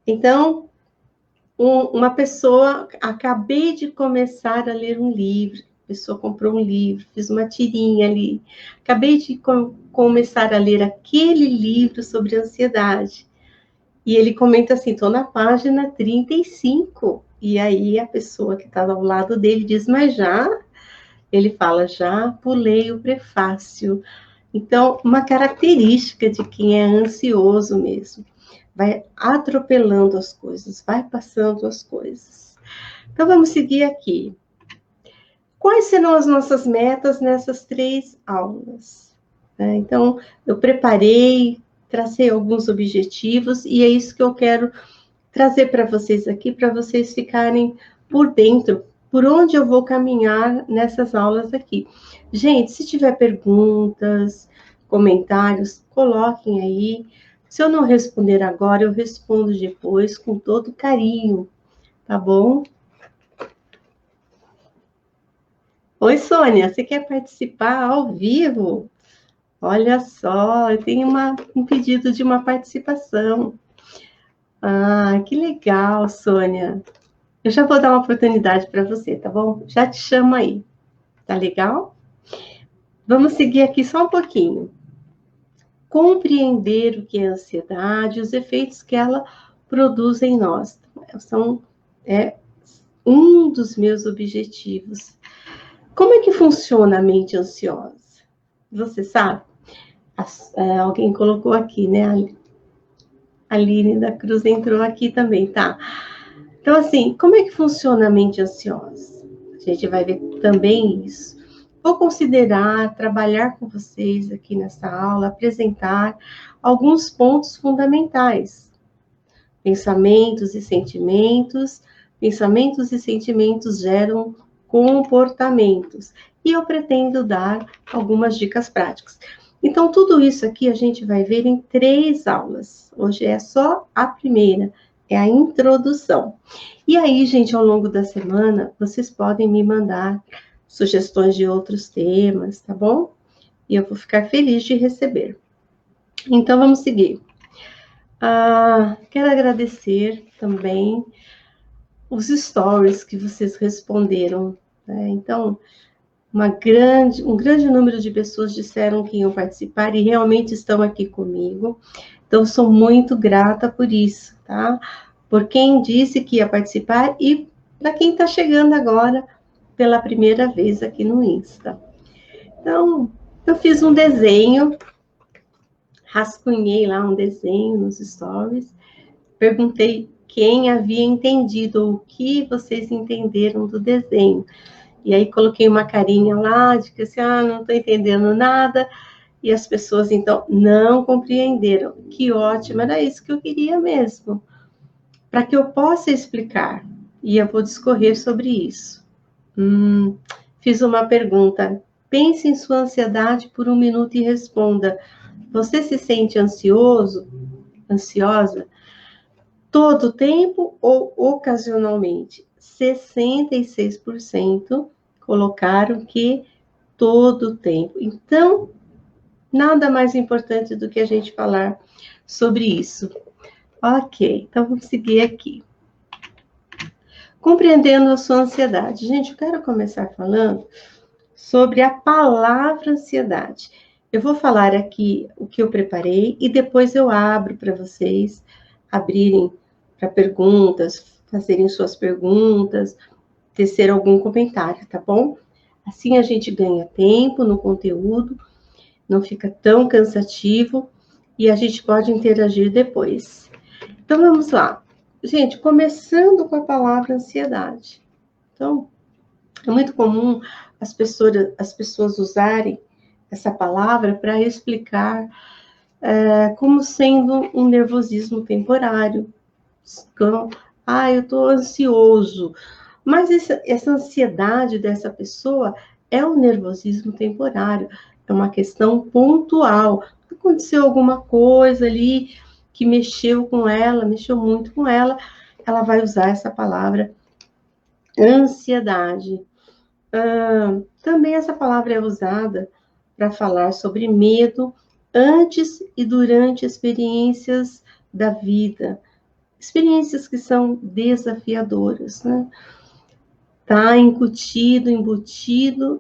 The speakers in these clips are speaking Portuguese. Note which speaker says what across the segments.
Speaker 1: Então, uma pessoa, acabei de começar a ler um livro, a pessoa comprou um livro, fiz uma tirinha ali, acabei de começar a ler aquele livro sobre ansiedade. E ele comenta assim, estou na página 35. E aí a pessoa que está ao lado dele diz, mas já? Ele fala, já pulei o prefácio. Então, uma característica de quem é ansioso mesmo. Vai atropelando as coisas, vai passando as coisas. Então, vamos seguir aqui. Quais serão as nossas metas nessas 3 aulas? Então, eu preparei, tracei alguns objetivos e é isso que eu quero trazer para vocês aqui, para vocês ficarem por dentro, por onde eu vou caminhar nessas aulas aqui. Gente, se tiver perguntas, comentários, coloquem aí. Se eu não responder agora, eu respondo depois com todo carinho, tá bom? Oi, Sônia, você quer participar ao vivo? Olha só, eu tenho um pedido de uma participação. Ah, que legal, Sônia. Eu já vou dar uma oportunidade para você, tá bom? Já te chamo aí. Tá legal? Vamos seguir aqui só um pouquinho. Compreender o que é ansiedade, os efeitos que ela produz em nós. É um dos meus objetivos. Como é que funciona a mente ansiosa? Você sabe? Alguém colocou aqui, né? A Aline da Cruz entrou aqui também, tá? Então, assim, como é que funciona a mente ansiosa? A gente vai ver também isso. Vou considerar trabalhar com vocês aqui nessa aula, apresentar alguns pontos fundamentais. Pensamentos e sentimentos. Pensamentos e sentimentos geram comportamentos. E eu pretendo dar algumas dicas práticas. Então, tudo isso aqui a gente vai ver em 3 aulas. Hoje é só a primeira, é a introdução. E aí, gente, ao longo da semana, vocês podem me mandar sugestões de outros temas, tá bom? E eu vou ficar feliz de receber. Então, vamos seguir. Quero agradecer também os stories que vocês responderam, né? Então, um grande número de pessoas disseram que iam participar e realmente estão aqui comigo. Então, sou muito grata por isso, tá? Por quem disse que ia participar e para quem está chegando agora pela primeira vez aqui no Insta. Então, eu fiz um desenho, rascunhei lá um desenho nos stories, perguntei quem havia entendido, o que vocês entenderam do desenho. E aí coloquei uma carinha lá, de que assim, não estou entendendo nada. E as pessoas, então, não compreenderam. Que ótimo, era isso que eu queria mesmo. Para que eu possa explicar. E eu vou discorrer sobre isso. Fiz uma pergunta. Pense em sua ansiedade por 1 minuto e responda. Você se sente ansioso, ansiosa, todo o tempo ou ocasionalmente? 66% colocaram que todo o tempo. Então, nada mais importante do que a gente falar sobre isso. Ok, então vamos seguir aqui. Compreendendo a sua ansiedade. Gente, eu quero começar falando sobre a palavra ansiedade. Eu vou falar aqui o que eu preparei e depois eu abro para vocês abrirem para perguntas, fazerem suas perguntas, tecer algum comentário, tá bom? Assim a gente ganha tempo no conteúdo, não fica tão cansativo e a gente pode interagir depois. Então vamos lá. Gente, começando com a palavra ansiedade. Então, é muito comum as pessoas usarem essa palavra para explicar como sendo um nervosismo temporário. Então, eu estou ansioso. Mas essa ansiedade dessa pessoa é um nervosismo temporário, é uma questão pontual. Aconteceu alguma coisa ali que mexeu muito com ela, ela vai usar essa palavra ansiedade. Também essa palavra é usada para falar sobre medo antes e durante experiências da vida. experiências que são desafiadoras, né? Tá embutido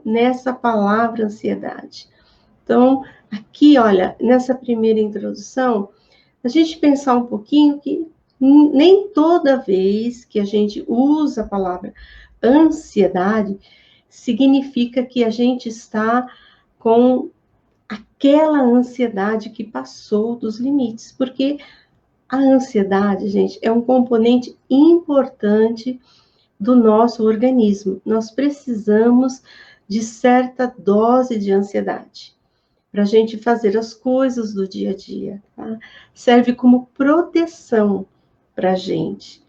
Speaker 1: nessa palavra ansiedade. Então, aqui, olha, nessa primeira introdução, a gente pensar um pouquinho que nem toda vez que a gente usa a palavra ansiedade, significa que a gente está com aquela ansiedade que passou dos limites, porque a ansiedade, gente, é um componente importante do nosso organismo. Nós precisamos de certa dose de ansiedade para a gente fazer as coisas do dia a dia, tá? Serve como proteção para a gente.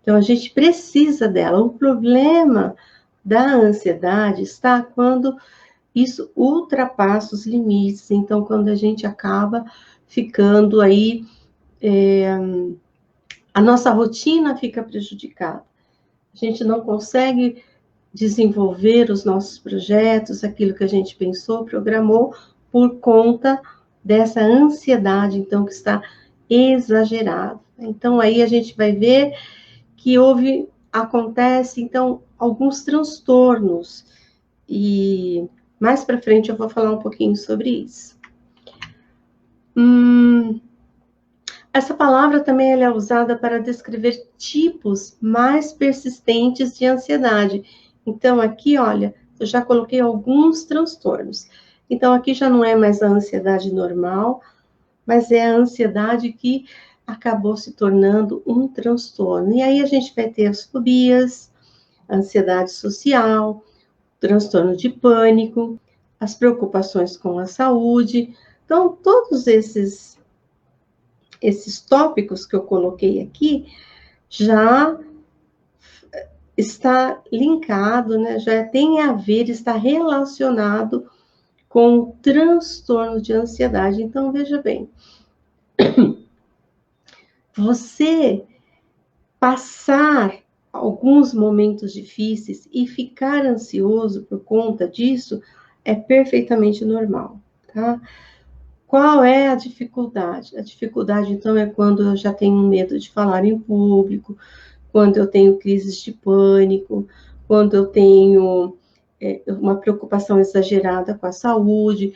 Speaker 1: Então, a gente precisa dela. O problema da ansiedade está quando isso ultrapassa os limites. Então, quando a gente acaba ficando aí, a nossa rotina fica prejudicada. A gente não consegue desenvolver os nossos projetos, aquilo que a gente pensou, programou, por conta dessa ansiedade, então, que está exagerada. Então, aí a gente vai ver que acontece, então, alguns transtornos, e mais para frente eu vou falar um pouquinho sobre isso. Essa palavra também ela é usada para descrever tipos mais persistentes de ansiedade. Então, aqui, olha, eu já coloquei alguns transtornos. Então, aqui já não é mais a ansiedade normal, mas é a ansiedade que acabou se tornando um transtorno. E aí a gente vai ter as fobias, a ansiedade social, transtorno de pânico, as preocupações com a saúde. Então, todos esses tópicos que eu coloquei aqui já está linkado, né? Já tem a ver, está relacionado com o transtorno de ansiedade. Então, veja bem, você passar alguns momentos difíceis e ficar ansioso por conta disso é perfeitamente normal, tá? Qual é a dificuldade? A dificuldade, então, é quando eu já tenho medo de falar em público, quando eu tenho crises de pânico, quando eu tenho uma preocupação exagerada com a saúde,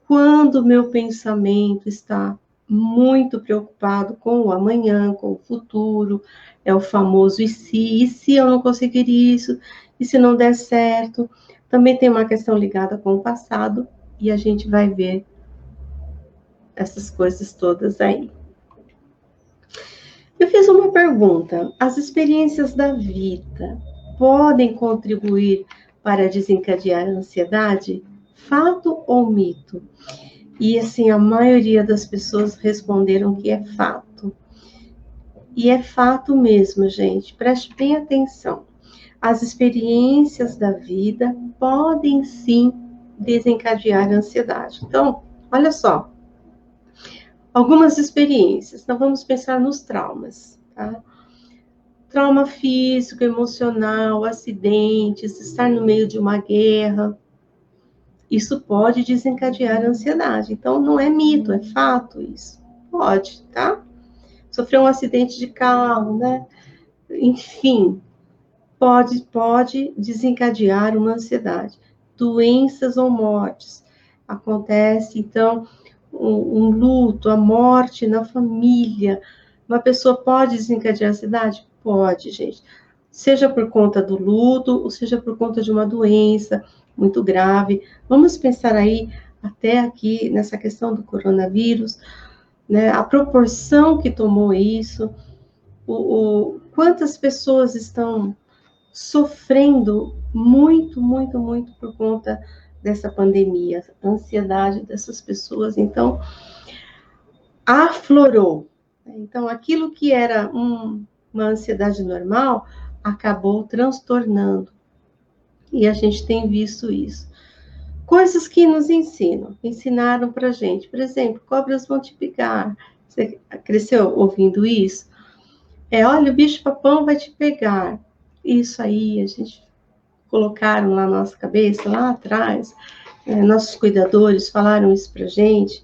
Speaker 1: quando o meu pensamento está muito preocupado com o amanhã, com o futuro, é o famoso e se eu não conseguir isso, e se não der certo. Também tem uma questão ligada com o passado, e a gente vai ver essas coisas todas aí. Eu fiz uma pergunta: as experiências da vida podem contribuir para desencadear a ansiedade? Fato ou mito? E assim, a maioria das pessoas responderam que é fato. E é fato mesmo, gente. Preste bem atenção. As experiências da vida podem sim desencadear a ansiedade. Então, olha só. Algumas experiências. Então, vamos pensar nos traumas, tá? Trauma físico, emocional, acidentes, estar no meio de uma guerra. Isso pode desencadear a ansiedade. Então, não é mito, é fato isso. Pode, tá? Sofrer um acidente de carro, né? Enfim, pode desencadear uma ansiedade. Doenças ou mortes. Acontece, então, um luto, a morte na família. Uma pessoa pode desencadear ansiedade? Pode, gente. Seja por conta do luto, ou seja por conta de uma doença muito grave. Vamos pensar aí, até aqui, nessa questão do coronavírus, né? A proporção que tomou isso, quantas pessoas estão sofrendo muito, muito, muito por conta dessa pandemia, a ansiedade dessas pessoas, então, aflorou. Então, aquilo que era uma ansiedade normal, acabou transtornando. E a gente tem visto isso. Coisas que nos ensinaram pra gente. Por exemplo, cobras vão te picar. Você cresceu ouvindo isso? Olha, o bicho-papão vai te pegar. Isso aí, a gente colocaram lá na nossa cabeça, lá atrás. Nossos cuidadores falaram isso pra gente.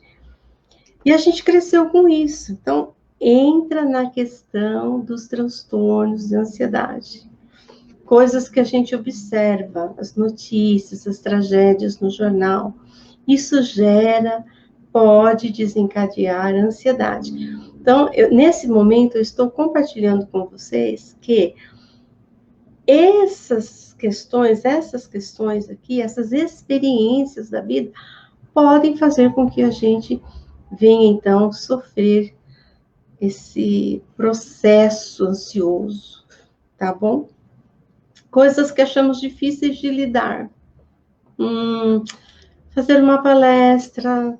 Speaker 1: E a gente cresceu com isso. Então, entra na questão dos transtornos de ansiedade. Coisas que a gente observa, as notícias, as tragédias no jornal. Isso pode desencadear ansiedade. Então, nesse momento, eu estou compartilhando com vocês que essas questões aqui, essas experiências da vida, podem fazer com que a gente venha, então, sofrer esse processo ansioso, tá bom? Coisas que achamos difíceis de lidar. Fazer uma palestra,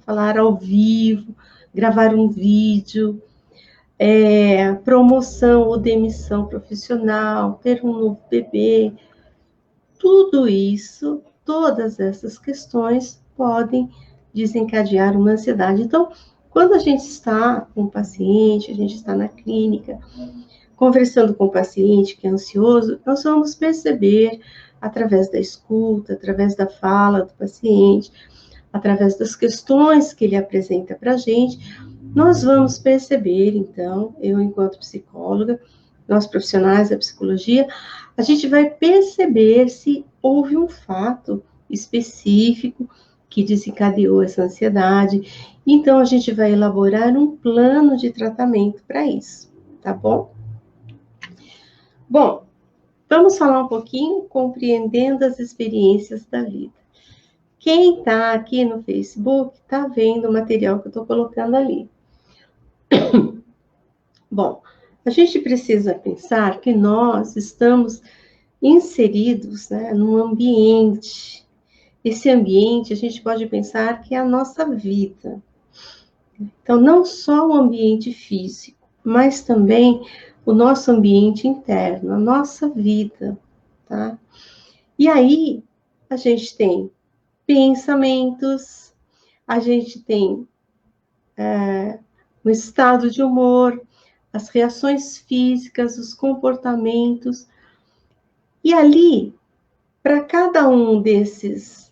Speaker 1: falar ao vivo, gravar um vídeo, promoção ou demissão profissional, ter um novo bebê. Tudo isso, todas essas questões podem desencadear uma ansiedade. Então, quando a gente está com o paciente, a gente está na clínica, conversando com o paciente que é ansioso, nós vamos perceber, através da escuta, através da fala do paciente, através das questões que ele apresenta para a gente, nós vamos perceber, então, eu enquanto psicóloga, nós profissionais da psicologia, a gente vai perceber se houve um fato específico que desencadeou essa ansiedade. Então, a gente vai elaborar um plano de tratamento para isso, tá bom? Bom, vamos falar um pouquinho compreendendo as experiências da vida. Quem está aqui no Facebook está vendo o material que eu estou colocando ali. Bom, a gente precisa pensar que nós estamos inseridos, né, num ambiente. Esse ambiente, a gente pode pensar que é a nossa vida. Então, não só o ambiente físico, mas também o nosso ambiente interno, a nossa vida, tá? E aí, a gente tem pensamentos, a gente tem o estado de humor, as reações físicas, os comportamentos. E ali, para cada um desses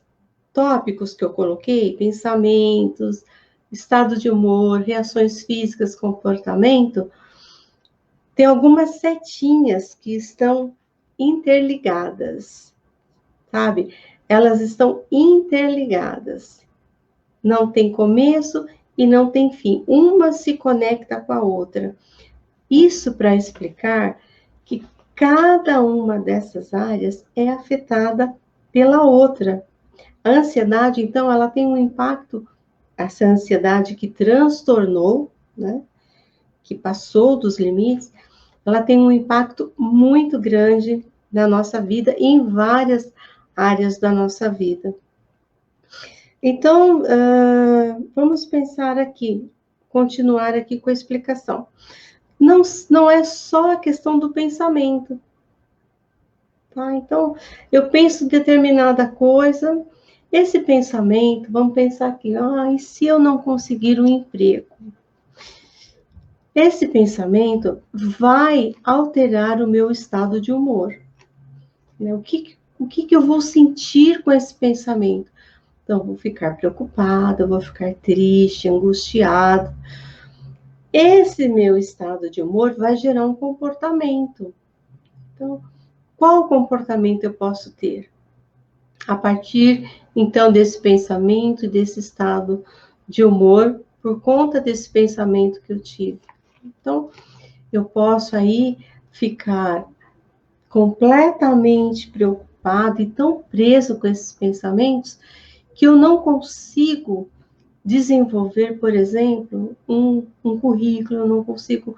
Speaker 1: tópicos que eu coloquei, pensamentos, estado de humor, reações físicas, comportamento, tem algumas setinhas que estão interligadas, sabe? Elas estão interligadas. Não tem começo e não tem fim. Uma se conecta com a outra. Isso para explicar que cada uma dessas áreas é afetada pela outra. A ansiedade, então, ela tem um impacto, essa ansiedade que transtornou, né, que passou dos limites, ela tem um impacto muito grande na nossa vida, em várias áreas da nossa vida. Então, vamos pensar aqui, continuar aqui com a explicação. Não é só a questão do pensamento, tá? Então, eu penso determinada coisa, esse pensamento, vamos pensar aqui, e se eu não conseguir um emprego? Esse pensamento vai alterar o meu estado de humor, né? O que eu vou sentir com esse pensamento? Então, eu vou ficar preocupada, eu vou ficar triste, angustiado. Esse meu estado de humor vai gerar um comportamento. Então, qual comportamento eu posso ter? A partir, então, desse pensamento, desse estado de humor, por conta desse pensamento que eu tive. Então, eu posso aí ficar completamente preocupado e tão preso com esses pensamentos que eu não consigo desenvolver, por exemplo, um currículo, eu não consigo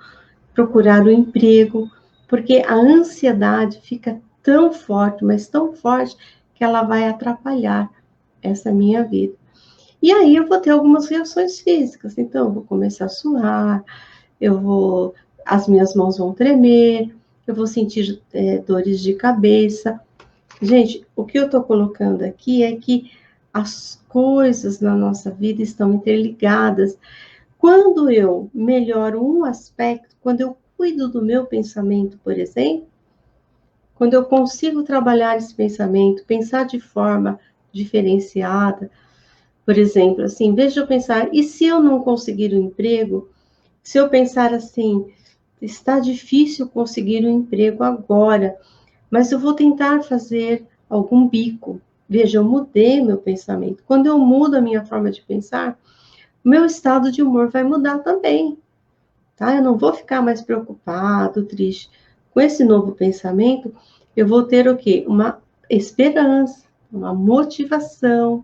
Speaker 1: procurar um emprego, porque a ansiedade fica tão forte, mas tão forte, que ela vai atrapalhar essa minha vida. E aí eu vou ter algumas reações físicas, então eu vou começar a suar, as minhas mãos vão tremer, eu vou sentir dores de cabeça. Gente, o que eu estou colocando aqui é que as coisas na nossa vida estão interligadas. Quando eu melhoro um aspecto, quando eu cuido do meu pensamento, por exemplo, quando eu consigo trabalhar esse pensamento, pensar de forma diferenciada, por exemplo, assim, em vez de eu pensar, e se eu não conseguir um emprego, Se eu pensar assim, está difícil conseguir um emprego agora, mas eu vou tentar fazer algum bico. Veja, eu mudei meu pensamento. Quando eu mudo a minha forma de pensar, meu estado de humor vai mudar também, tá? Eu não vou ficar mais preocupado, triste. Com esse novo pensamento, eu vou ter o quê? Uma esperança, uma motivação,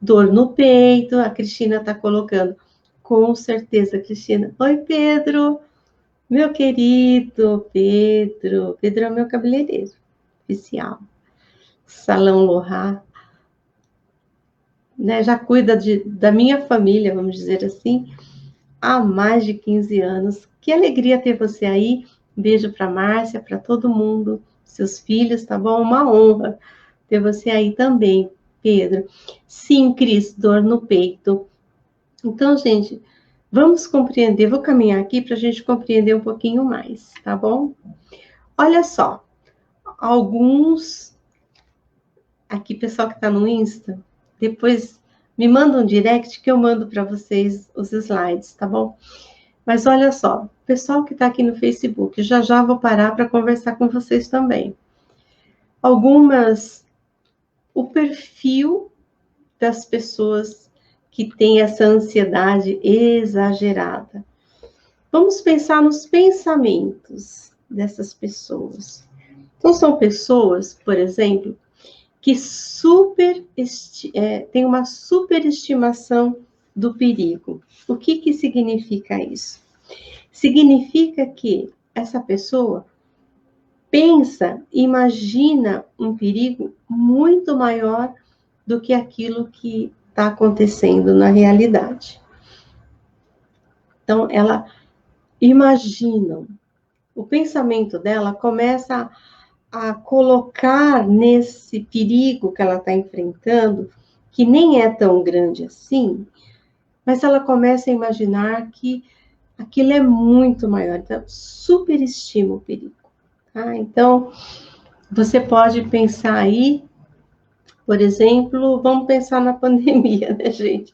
Speaker 1: dor no peito. A Cristina está colocando. Com certeza, Cristina. Oi, Pedro. Meu querido Pedro. Pedro é meu cabeleireiro oficial. Salão Lohá, né? Já cuida da minha família, vamos dizer assim, há mais de 15 anos. Que alegria ter você aí. Beijo para Márcia, para todo mundo, seus filhos, tá bom? Uma honra ter você aí também, Pedro. Sim, Cris, dor no peito. Então, gente, vamos compreender. Vou caminhar aqui para a gente compreender um pouquinho mais, tá bom? Olha só, alguns aqui, pessoal que está no Insta, depois me manda um direct que eu mando para vocês os slides, tá bom? Mas olha só, pessoal que está aqui no Facebook, já já vou parar para conversar com vocês também. O perfil das pessoas que têm essa ansiedade exagerada. Vamos pensar nos pensamentos dessas pessoas. Então, são pessoas, por exemplo, que tem uma superestimação do perigo. O que significa isso? Significa que essa pessoa pensa, imagina um perigo muito maior do que aquilo que está acontecendo na realidade. Então, ela imagina, o pensamento dela começa a colocar nesse perigo que ela está enfrentando, que nem é tão grande assim, mas ela começa a imaginar que aquilo é muito maior. Então, superestima o perigo. Tá? Então, você pode pensar aí, por exemplo, vamos pensar na pandemia, né, gente?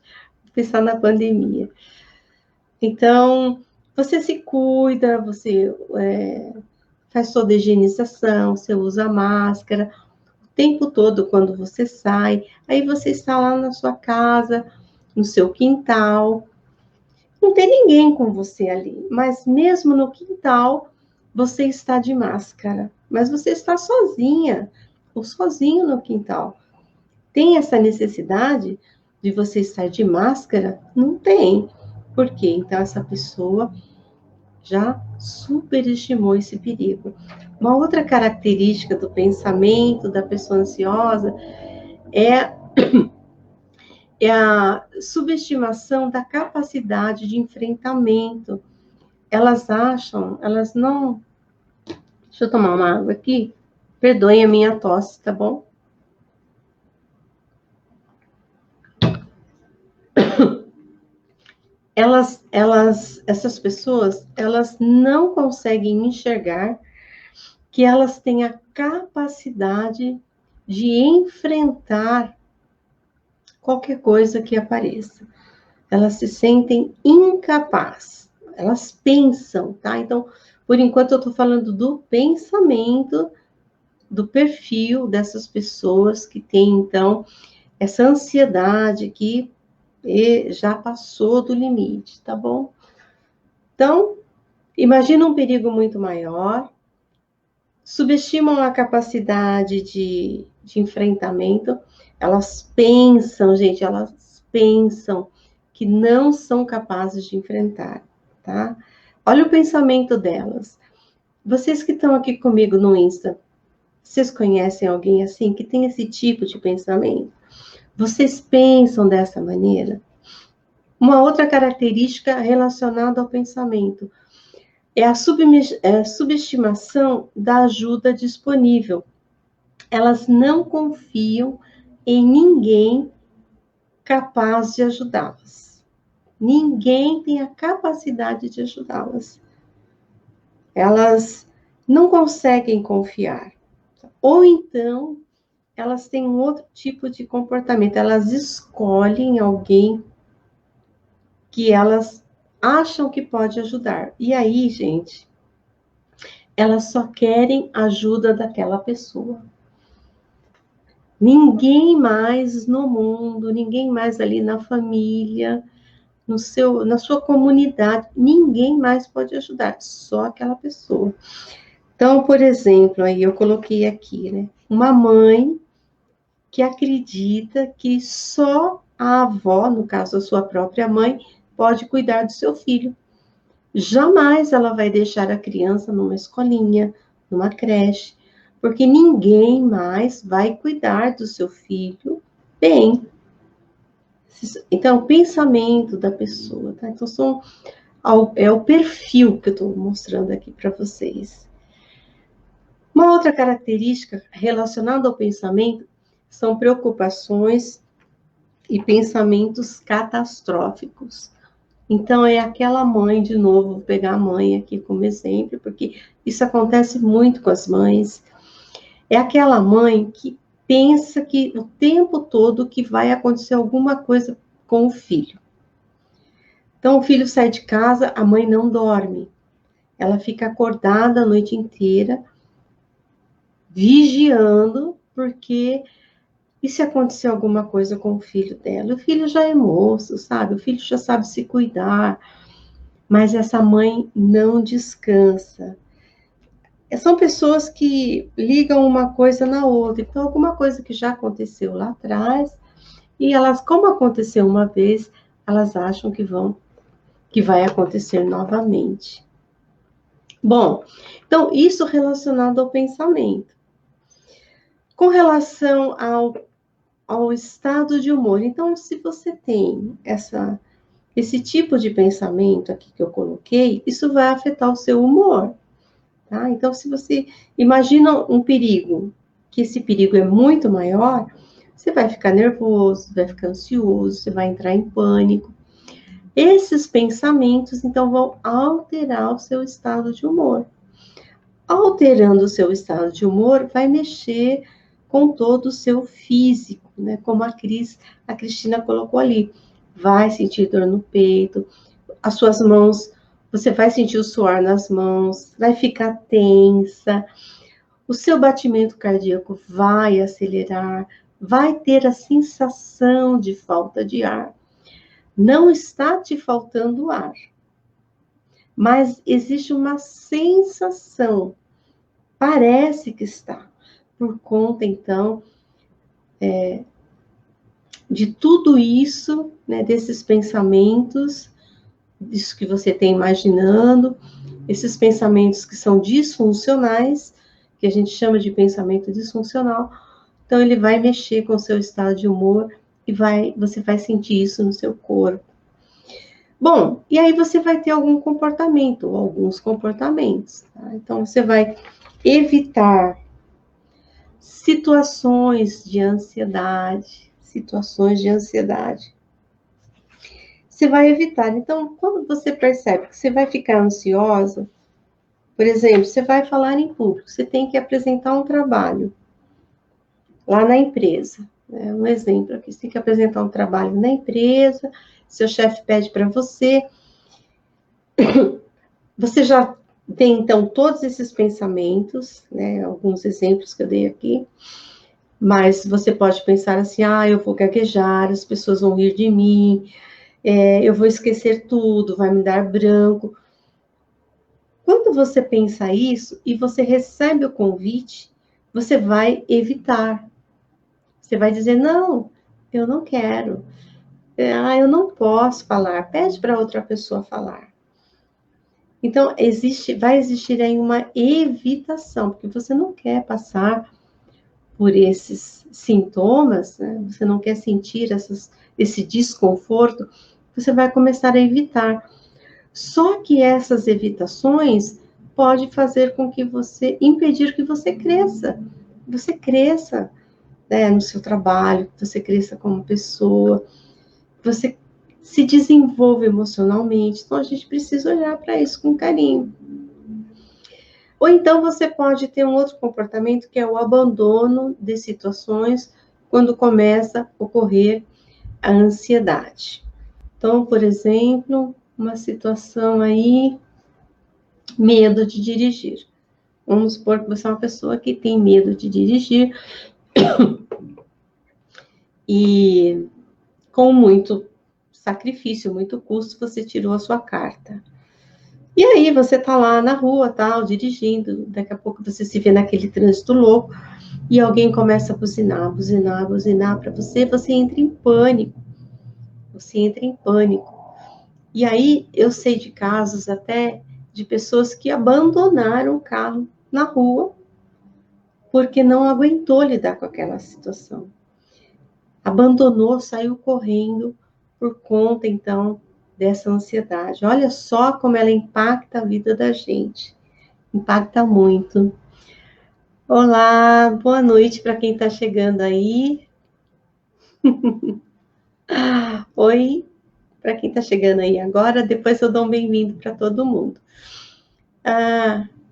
Speaker 1: Pensar na pandemia. Então, você se cuida, você faz toda a higienização, você usa máscara, tempo todo quando você sai, aí você está lá na sua casa, no seu quintal, não tem ninguém com você ali, mas mesmo no quintal, você está de máscara, mas você está sozinha, ou sozinho no quintal. Tem essa necessidade de você estar de máscara? Não tem. Por quê? Então, essa pessoa já superestimou esse perigo. Uma outra característica do pensamento da pessoa ansiosa é a subestimação da capacidade de enfrentamento. Elas acham, elas não. Deixa eu tomar uma água aqui. Perdoem a minha tosse, tá bom? Essas pessoas, elas não conseguem enxergar que elas têm a capacidade de enfrentar qualquer coisa que apareça. Elas se sentem incapazes. Elas pensam, tá? Então, por enquanto eu estou falando do pensamento, do perfil dessas pessoas que têm, então, essa ansiedade que já passou do limite, tá bom? Então, imagina um perigo muito maior, subestimam a capacidade de enfrentamento, elas pensam, gente, elas pensam que não são capazes de enfrentar, tá? Olha o pensamento delas. Vocês que estão aqui comigo no Insta, vocês conhecem alguém assim que tem esse tipo de pensamento? Vocês pensam dessa maneira? Uma outra característica relacionada ao pensamento é a subestimação da ajuda disponível. Elas não confiam em ninguém capaz de ajudá-las. Ninguém tem a capacidade de ajudá-las. Elas não conseguem confiar. Ou então, elas têm um outro tipo de comportamento. Elas escolhem alguém que elas acham que pode ajudar. E aí, gente, elas só querem a ajuda daquela pessoa. Ninguém mais no mundo, ninguém mais ali na família, na sua comunidade, ninguém mais pode ajudar, só aquela pessoa. Então, por exemplo, aí eu coloquei aqui, né? Uma mãe que acredita que só a avó, no caso a sua própria mãe, pode cuidar do seu filho. Jamais ela vai deixar a criança numa escolinha, numa creche, porque ninguém mais vai cuidar do seu filho bem. Então, o pensamento da pessoa, tá? Então, é o perfil que eu estou mostrando aqui para vocês. Uma outra característica relacionada ao pensamento são preocupações e pensamentos catastróficos. Então, é aquela mãe, de novo, vou pegar a mãe aqui como exemplo, porque isso acontece muito com as mães. É aquela mãe que pensa que o tempo todo que vai acontecer alguma coisa com o filho. Então, o filho sai de casa, a mãe não dorme. Ela fica acordada a noite inteira, vigiando, porque e se acontecer alguma coisa com o filho dela? O filho já é moço, sabe? O filho já sabe se cuidar, mas essa mãe não descansa. São pessoas que ligam uma coisa na outra. Então, alguma coisa que já aconteceu lá atrás, e elas, como aconteceu uma vez, elas acham que vai acontecer novamente. Bom, então, isso relacionado ao pensamento. Com relação ao estado de humor. Então, se você tem esse tipo de pensamento aqui que eu coloquei, isso vai afetar o seu humor, tá? Então, se você imagina um perigo, que esse perigo é muito maior, você vai ficar nervoso, vai ficar ansioso, você vai entrar em pânico. Esses pensamentos, então, vão alterar o seu estado de humor. Alterando o seu estado de humor, vai mexer com todo o seu físico, né? Como a Cristina colocou ali. Vai sentir dor no peito, as suas mãos, você vai sentir o suor nas mãos, vai ficar tensa, o seu batimento cardíaco vai acelerar, vai ter a sensação de falta de ar. Não está te faltando ar, mas existe uma sensação, parece que está, por conta, então, de tudo isso, né, desses pensamentos, disso que você tem imaginando, esses pensamentos que são disfuncionais, que a gente chama de pensamento disfuncional, então ele vai mexer com o seu estado de humor e você vai sentir isso no seu corpo. Bom, e aí você vai ter algum comportamento, ou alguns comportamentos, tá? Então você vai evitar situações de ansiedade, você vai evitar. Então, quando você percebe que você vai ficar ansiosa, por exemplo, você vai falar em público, você tem que apresentar um trabalho lá na empresa. Um exemplo aqui, você tem que apresentar um trabalho na empresa, seu chefe pede para você, você já tem, então, todos esses pensamentos, né, alguns exemplos que eu dei aqui, mas você pode pensar assim, eu vou gaguejar, as pessoas vão rir de mim, eu vou esquecer tudo, vai me dar branco. Quando você pensa isso e você recebe o convite, você vai evitar. Você vai dizer, não, eu não quero. Eu não posso falar. Pede para outra pessoa falar. Então, vai existir aí uma evitação, porque você não quer passar por esses sintomas, né? Você não quer sentir esse desconforto, você vai começar a evitar. Só que essas evitações pode fazer com que impedir que você cresça. Você cresça, né, no seu trabalho, que você cresça como pessoa, que você se desenvolva emocionalmente. Então, a gente precisa olhar para isso com carinho. Ou então, você pode ter um outro comportamento, que é o abandono de situações quando começa a ocorrer a ansiedade. Então, por exemplo, uma situação aí, medo de dirigir. Vamos supor que você é uma pessoa que tem medo de dirigir e com muito sacrifício, muito custo, você tirou a sua carta. E aí você tá lá na rua, tal, dirigindo, daqui a pouco você se vê naquele trânsito louco e alguém começa a buzinar, buzinar, buzinar para você, você entra em pânico. Você entra em pânico. E aí eu sei de casos até de pessoas que abandonaram o carro na rua porque não aguentou lidar com aquela situação. Abandonou, saiu correndo por conta, então, dessa ansiedade. Olha só como ela impacta a vida da gente. Impacta muito. Olá, boa noite para quem está chegando aí. Oi, para quem está chegando aí agora, depois eu dou um bem-vindo para todo mundo.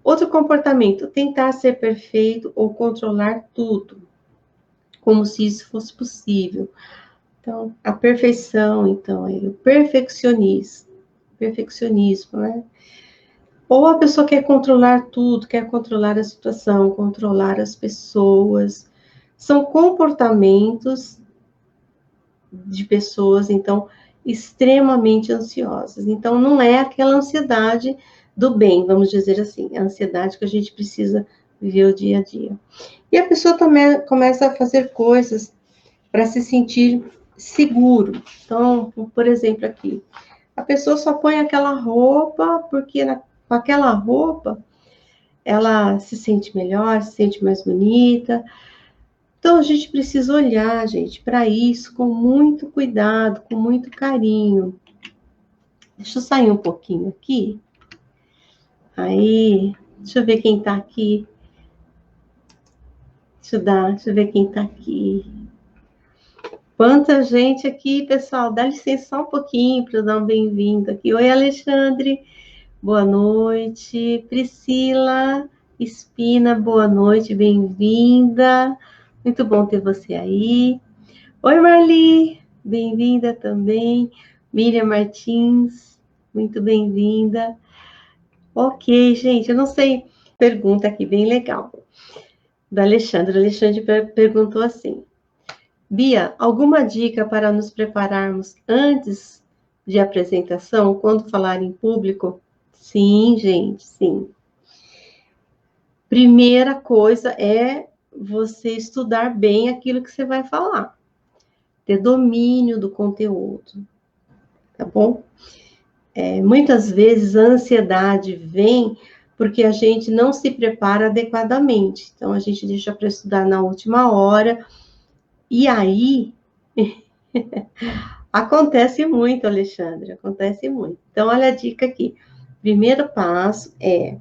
Speaker 1: Outro comportamento, tentar ser perfeito ou controlar tudo, como se isso fosse possível. Então, a perfeição, então, é o perfeccionismo, né? Ou a pessoa quer controlar tudo, quer controlar a situação, controlar as pessoas. São comportamentos de pessoas, então, extremamente ansiosas. Então, não é aquela ansiedade do bem, vamos dizer assim, a ansiedade que a gente precisa viver o dia a dia. E a pessoa também começa a fazer coisas para se sentir seguro. Então, por exemplo, aqui, a pessoa só põe aquela roupa porque com aquela roupa ela se sente melhor, se sente mais bonita. Então, a gente precisa olhar, gente, para isso com muito cuidado, com muito carinho. Deixa eu sair um pouquinho aqui. Aí, deixa eu ver quem está aqui. Deixa eu ver quem está aqui. Quanta gente aqui, pessoal. Dá licença só um pouquinho para eu dar um bem-vindo aqui. Oi, Alexandre. Boa noite. Priscila Espina, boa noite, bem-vinda. Muito bom ter você aí. Oi, Marli. Bem-vinda também. Miriam Martins, muito bem-vinda. Ok, gente, eu não sei. Pergunta aqui, bem legal. Do Alexandre. O Alexandre perguntou assim: Bia, alguma dica para nos prepararmos antes de apresentação, quando falar em público? Sim, gente, sim. Primeira coisa é você estudar bem aquilo que você vai falar. Ter domínio do conteúdo, tá bom? Muitas vezes a ansiedade vem porque a gente não se prepara adequadamente. Então, a gente deixa para estudar na última hora. E aí, acontece muito, Alexandre, acontece muito. Então, olha a dica aqui. Primeiro passo é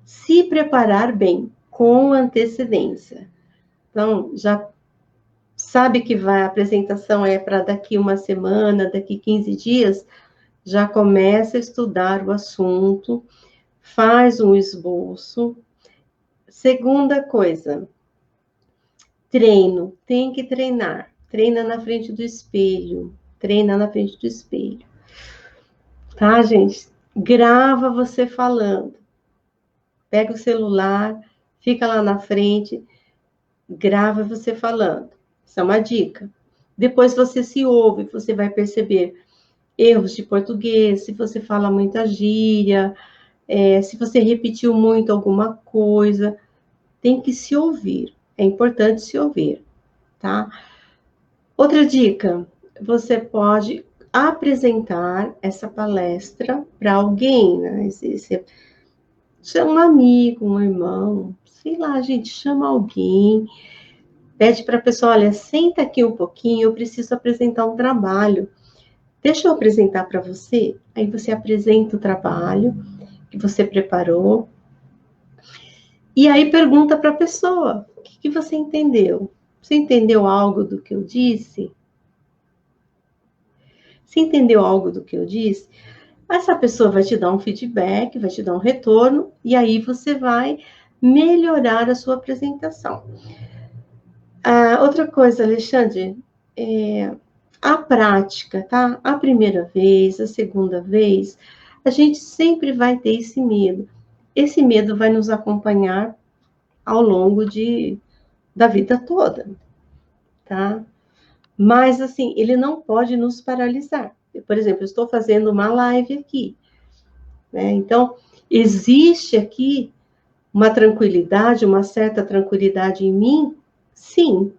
Speaker 1: se preparar bem, com antecedência. Então, já sabe que a apresentação é para daqui uma semana, daqui 15 dias, já começa a estudar o assunto, faz um esboço. Segunda coisa, treino, tem que treinar. Treina na frente do espelho, treina na frente do espelho. Tá, gente? Grava você falando. Pega o celular, fica lá na frente, grava você falando. Isso é uma dica. Depois você se ouve, você vai perceber erros de português, se você fala muita gíria, se você repetiu muito alguma coisa, tem que se ouvir. É importante se ouvir, tá? Outra dica, você pode apresentar essa palestra para alguém, né? Você chama um amigo, um irmão, sei lá, gente, chama alguém, pede para a pessoa, olha, senta aqui um pouquinho, eu preciso apresentar um trabalho. Deixa eu apresentar para você. Aí você apresenta o trabalho que você preparou. E aí pergunta para a pessoa, o que você entendeu? Você entendeu algo do que eu disse? Você entendeu algo do que eu disse? Essa pessoa vai te dar um feedback, vai te dar um retorno, e aí você vai melhorar a sua apresentação. Outra coisa, Alexandre, A prática, tá? A primeira vez, a segunda vez, a gente sempre vai ter esse medo. Esse medo vai nos acompanhar ao longo da vida toda, tá? Mas, assim, ele não pode nos paralisar. Por exemplo, eu estou fazendo uma live aqui, né? Então, existe aqui uma tranquilidade, uma certa tranquilidade em mim? Sim.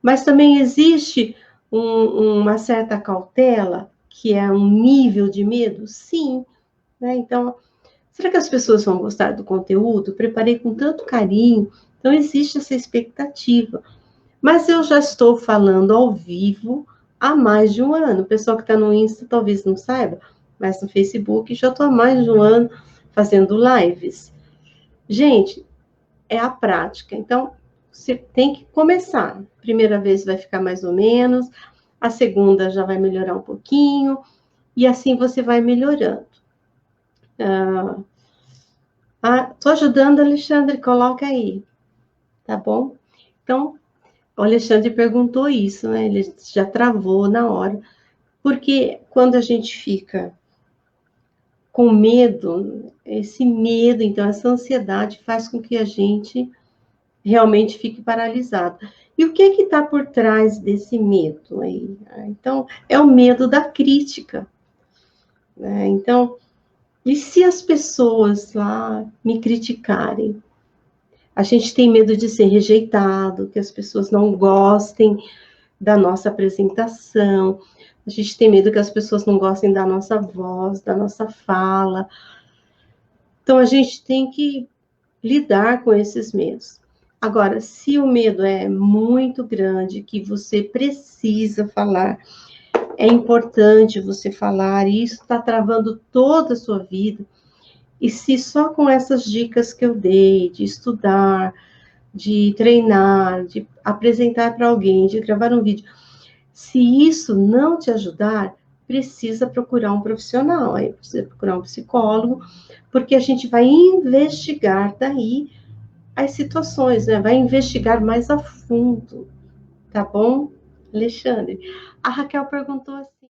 Speaker 1: Mas também existe uma certa cautela, que é um nível de medo? Sim. Né? Então, será que as pessoas vão gostar do conteúdo? Preparei com tanto carinho. Então, existe essa expectativa. Mas eu já estou falando ao vivo há mais de um ano. O pessoal que está no Insta talvez não saiba, mas no Facebook já estou há mais de um ano fazendo lives. Gente, é a prática. Então, você tem que começar. Primeira vez vai ficar mais ou menos, a segunda já vai melhorar um pouquinho, e assim você vai melhorando. Tô ajudando, Alexandre, coloca aí, tá bom? Então, o Alexandre perguntou isso, né? Ele já travou na hora. Porque quando a gente fica com medo, esse medo, então, essa ansiedade faz com que a gente realmente fique paralisado. E o que está por trás desse medo aí? Então, é o medo da crítica. Né? Então, e se as pessoas lá me criticarem? A gente tem medo de ser rejeitado, que as pessoas não gostem da nossa apresentação. A gente tem medo que as pessoas não gostem da nossa voz, da nossa fala. Então, a gente tem que lidar com esses medos. Agora, se o medo é muito grande, que você precisa falar, é importante você falar, e isso está travando toda a sua vida, e se só com essas dicas que eu dei, de estudar, de treinar, de apresentar para alguém, de gravar um vídeo, se isso não te ajudar, precisa procurar um profissional, aí precisa procurar um psicólogo, porque a gente vai investigar daí as situações, né? Vai investigar mais a fundo, tá bom, Alexandre? A Raquel perguntou assim.